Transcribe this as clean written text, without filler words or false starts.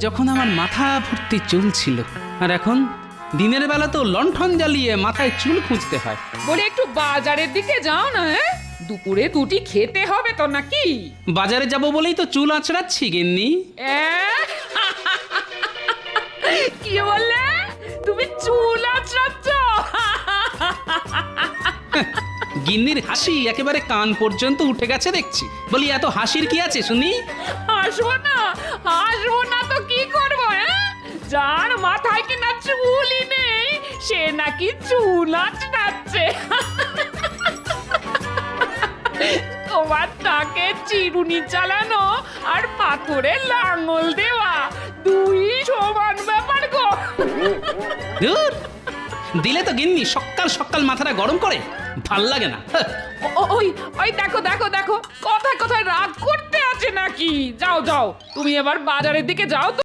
যখন আমার মাথা ভর্তি চুল ছিল, আর এখন দিনের বেলা তো লণ্ঠন জ্বালিয়ে মাথায় চুল খুঁজতে হয়। বলে একটু বাজারের দিকে যাও না, হ্যাঁ? দুপুরে দুটি খেতে হবে তো নাকি? বাজারে যাব বলেই তো চুল আঁচড়াচ্ছি গিন্নি। অ্যাঁ? কি বললে? তুমি চুল আঁচড়াচ্ছ? গিন্নির হাসি একেবারে কান পর্যন্ত উঠে গেছে দেখছি। বলি এত হাসির কি আছে শুনি? হাসবো না তো কি করবো, হ্যাঁ? যার মাথায় কিনা চুলই নেই সে নাকি চুল আঁচড়াচ্ছে। তোমার তাকে চিরুনি চালানো আর পাথরে লাঙল দেওয়া দুই সমান ব্যাপার গো। ধুর, দিলে তো গিন্নি সকাল সকাল মাথাটা গরম করে, ভাল লাগে না। ওই ওই দেখো দেখো দেখো, কথায় কথায় রাগ করতে আছে নাকি? যাও যাও, তুমি এবার বাজারের দিকে যাও তো।